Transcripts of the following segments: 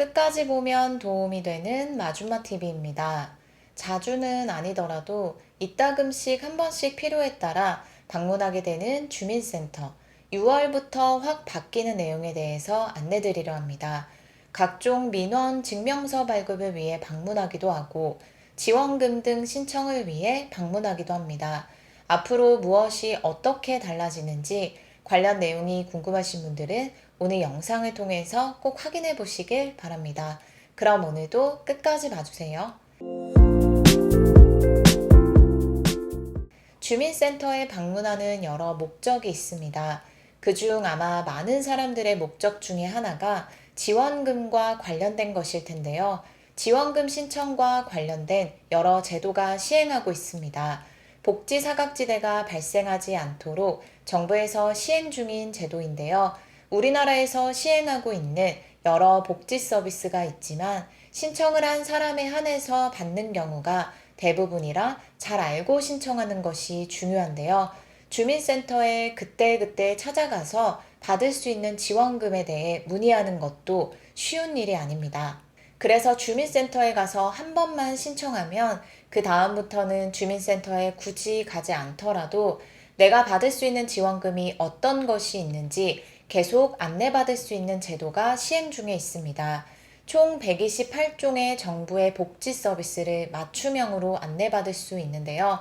끝까지 보면 도움이 되는 마줌마TV입니다. 자주는 아니더라도 이따금씩 한 번씩 필요에 따라 방문하게 되는 주민센터, 6월부터 확 바뀌는 내용에 대해서 안내드리려 합니다. 각종 민원 증명서 발급을 위해 방문하기도 하고 지원금 등 신청을 위해 방문하기도 합니다. 앞으로 무엇이 어떻게 달라지는지 관련 내용이 궁금하신 분들은 오늘 영상을 통해서 꼭 확인해 보시길 바랍니다. 그럼 오늘도 끝까지 봐주세요. 주민센터에 방문하는 여러 목적이 있습니다. 그중 아마 많은 사람들의 목적 중에 하나가 지원금과 관련된 것일 텐데요. 지원금 신청과 관련된 여러 제도가 시행하고 있습니다. 복지 사각지대가 발생하지 않도록 정부에서 시행 중인 제도인데요. 우리나라에서 시행하고 있는 여러 복지 서비스가 있지만 신청을 한 사람에 한해서 받는 경우가 대부분이라 잘 알고 신청하는 것이 중요한데요. 주민센터에 그때그때 찾아가서 받을 수 있는 지원금에 대해 문의하는 것도 쉬운 일이 아닙니다. 그래서 주민센터에 가서 한 번만 신청하면 그 다음부터는 주민센터에 굳이 가지 않더라도 내가 받을 수 있는 지원금이 어떤 것이 있는지 계속 안내받을 수 있는 제도가 시행 중에 있습니다. 총 128종의 정부의 복지 서비스를 맞춤형으로 안내받을 수 있는데요.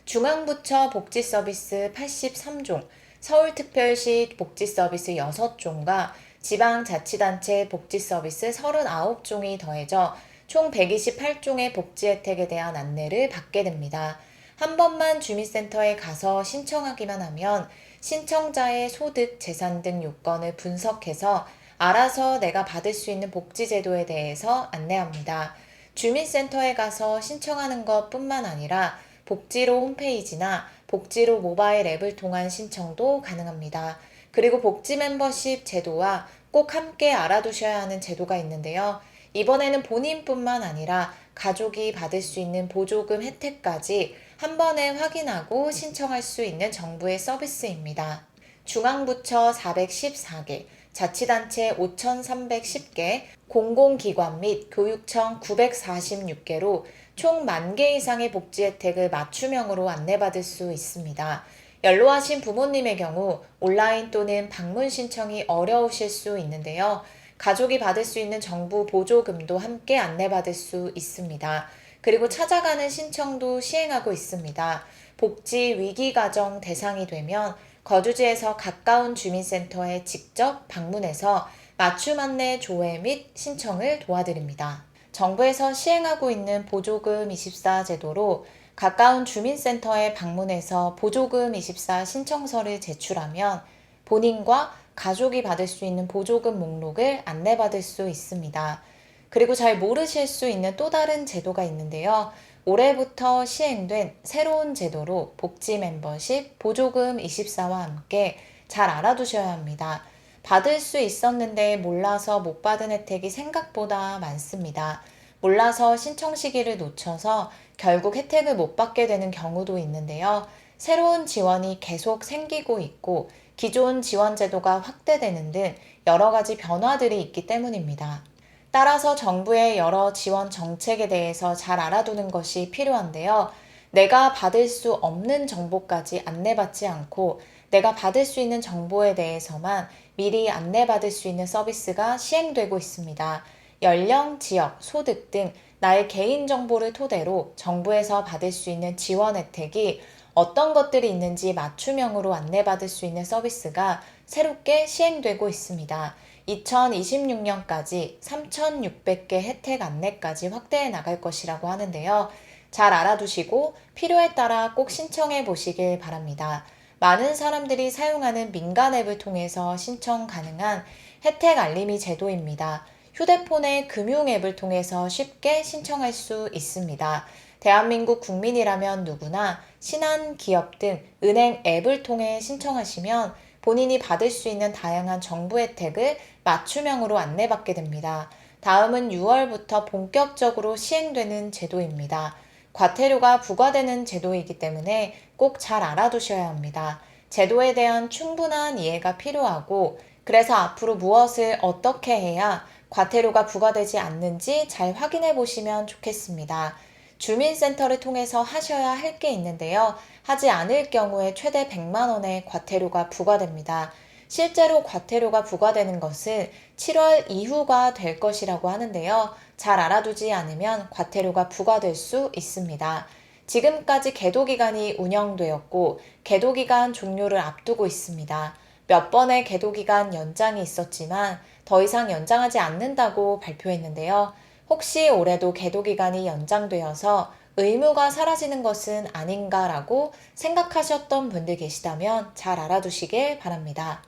중앙부처 복지 서비스 83종, 서울특별시 복지 서비스 6종과 지방자치단체 복지 서비스 39종이 더해져 총 128종의 복지 혜택에 대한 안내를 받게 됩니다. 한 번만 주민센터에 가서 신청하기만 하면 신청자의 소득, 재산 등 요건을 분석해서 알아서 내가 받을 수 있는 복지제도에 대해서 안내합니다. 주민센터에 가서 신청하는 것뿐만 아니라 복지로 홈페이지나 복지로 모바일 앱을 통한 신청도 가능합니다. 그리고 복지 멤버십 제도와 꼭 함께 알아두셔야 하는 제도가 있는데요. 이번에는 본인뿐만 아니라 가족이 받을 수 있는 보조금 혜택까지 한 번에 확인하고 신청할 수 있는 정부의 서비스입니다. 중앙부처 414개, 자치단체 5,310개, 공공기관 및 교육청 946개로 총 10,000개 이상의 복지 혜택을 맞춤형으로 안내받을 수 있습니다. 연로하신 부모님의 경우 온라인 또는 방문 신청이 어려우실 수 있는데요. 가족이 받을 수 있는 정부 보조금도 함께 안내받을 수 있습니다. 그리고 찾아가는 신청도 시행하고 있습니다. 복지 위기가정 대상이 되면 거주지에서 가까운 주민센터에 직접 방문해서 맞춤 안내 조회 및 신청을 도와드립니다. 정부에서 시행하고 있는 보조금 24 제도로 가까운 주민센터에 방문해서 보조금 24 신청서를 제출하면 본인과 가족이 받을 수 있는 보조금 목록을 안내받을 수 있습니다. 그리고 잘 모르실 수 있는 또 다른 제도가 있는데요. 올해부터 시행된 새로운 제도로 복지 멤버십 보조금 24와 함께 잘 알아두셔야 합니다. 받을 수 있었는데 몰라서 못 받은 혜택이 생각보다 많습니다. 몰라서 신청 시기를 놓쳐서 결국 혜택을 못 받게 되는 경우도 있는데요. 새로운 지원이 계속 생기고 있고 기존 지원 제도가 확대되는 등 여러 가지 변화들이 있기 때문입니다. 따라서 정부의 여러 지원 정책에 대해서 잘 알아두는 것이 필요한데요. 내가 받을 수 없는 정보까지 안내받지 않고 내가 받을 수 있는 정보에 대해서만 미리 안내받을 수 있는 서비스가 시행되고 있습니다. 연령, 지역, 소득 등 나의 개인정보를 토대로 정부에서 받을 수 있는 지원 혜택이 어떤 것들이 있는지 맞춤형으로 안내받을 수 있는 서비스가 새롭게 시행되고 있습니다. 2026년까지 3,600개 혜택 안내까지 확대해 나갈 것이라고 하는데요. 잘 알아두시고 필요에 따라 꼭 신청해 보시길 바랍니다. 많은 사람들이 사용하는 민간 앱을 통해서 신청 가능한 혜택 알림이 제도입니다. 휴대폰의 금융 앱을 통해서 쉽게 신청할 수 있습니다. 대한민국 국민이라면 누구나 신한, 기업 등 은행 앱을 통해 신청하시면 본인이 받을 수 있는 다양한 정부 혜택을 맞춤형으로 안내받게 됩니다. 다음은 6월부터 본격적으로 시행되는 제도입니다. 과태료가 부과되는 제도이기 때문에 꼭 잘 알아두셔야 합니다. 제도에 대한 충분한 이해가 필요하고 그래서 앞으로 무엇을 어떻게 해야 과태료가 부과되지 않는지 잘 확인해 보시면 좋겠습니다. 주민센터를 통해서 하셔야 할 게 있는데요. 하지 않을 경우에 최대 100만 원의 과태료가 부과됩니다. 실제로 과태료가 부과되는 것은 7월 이후가 될 것이라고 하는데요. 잘 알아두지 않으면 과태료가 부과될 수 있습니다. 지금까지 계도기간이 운영되었고 계도기간 종료를 앞두고 있습니다. 몇 번의 계도기간 연장이 있었지만 더 이상 연장하지 않는다고 발표했는데요. 혹시 올해도 계도기간이 연장되어서 의무가 사라지는 것은 아닌가라고 생각하셨던 분들 계시다면 잘 알아두시길 바랍니다.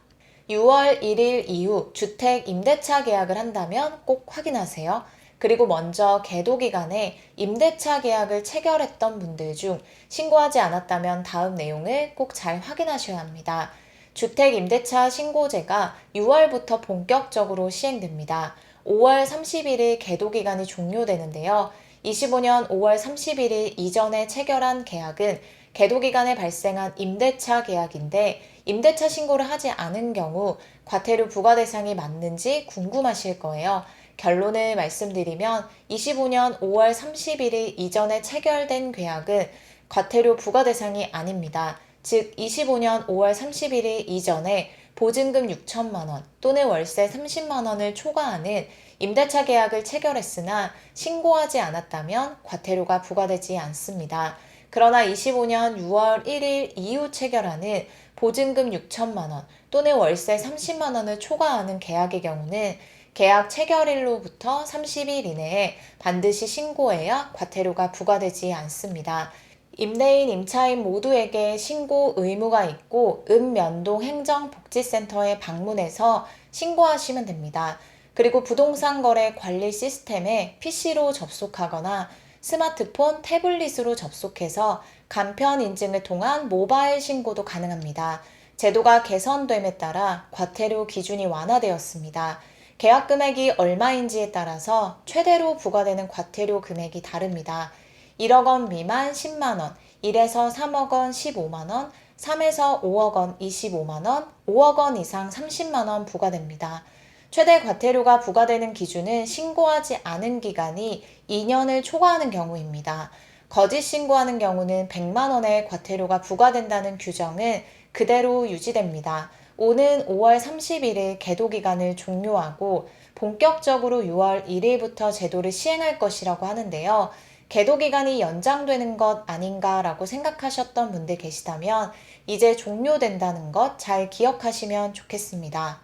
6월 1일 이후 주택 임대차 계약을 한다면 꼭 확인하세요. 그리고 먼저 계도기간에 임대차 계약을 체결했던 분들 중 신고하지 않았다면 다음 내용을 꼭 잘 확인하셔야 합니다. 주택 임대차 신고제가 6월부터 본격적으로 시행됩니다. 5월 31일 계도기간이 종료되는데요. 25년 5월 31일 이전에 체결한 계약은 계도기간에 발생한 임대차 계약인데 임대차 신고를 하지 않은 경우 과태료 부과 대상이 맞는지 궁금하실 거예요. 결론을 말씀드리면 25년 5월 31일 이전에 체결된 계약은 과태료 부과 대상이 아닙니다. 즉 25년 5월 31일 이전에 보증금 6천만 원 또는 월세 30만 원을 초과하는 임대차 계약을 체결했으나 신고하지 않았다면 과태료가 부과되지 않습니다. 그러나 25년 6월 1일 이후 체결하는 보증금 6천만 원 또는 월세 30만 원을 초과하는 계약의 경우는 계약 체결일로부터 30일 이내에 반드시 신고해야 과태료가 부과되지 않습니다. 임대인, 임차인 모두에게 신고 의무가 있고 읍면동 행정복지센터에 방문해서 신고하시면 됩니다. 그리고 부동산 거래 관리 시스템에 PC로 접속하거나 스마트폰, 태블릿으로 접속해서 간편 인증을 통한 모바일 신고도 가능합니다. 제도가 개선됨에 따라 과태료 기준이 완화되었습니다. 계약 금액이 얼마인지에 따라서 최대로 부과되는 과태료 금액이 다릅니다. 1억 원 미만 10만 원, 1에서 3억 원 15만 원, 3에서 5억 원 25만 원, 5억 원 이상 30만 원 부과됩니다. 최대 과태료가 부과되는 기준은 신고하지 않은 기간이 2년을 초과하는 경우입니다. 거짓 신고하는 경우는 100만 원의 과태료가 부과된다는 규정은 그대로 유지됩니다. 오는 5월 31일 계도기간을 종료하고 본격적으로 6월 1일부터 제도를 시행할 것이라고 하는데요. 계도기간이 연장되는 것 아닌가라고 생각하셨던 분들 계시다면 이제 종료된다는 것 잘 기억하시면 좋겠습니다.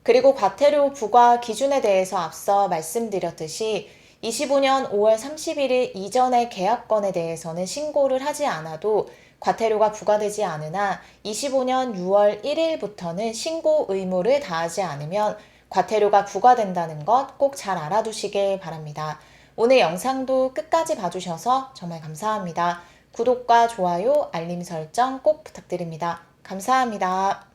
그리고 과태료 부과 기준에 대해서 앞서 말씀드렸듯이 25년 5월 31일 이전의 계약건에 대해서는 신고를 하지 않아도 과태료가 부과되지 않으나 25년 6월 1일부터는 신고 의무를 다하지 않으면 과태료가 부과된다는 것 꼭 잘 알아두시길 바랍니다. 오늘 영상도 끝까지 봐주셔서 정말 감사합니다. 구독과 좋아요, 알림 설정 꼭 부탁드립니다. 감사합니다.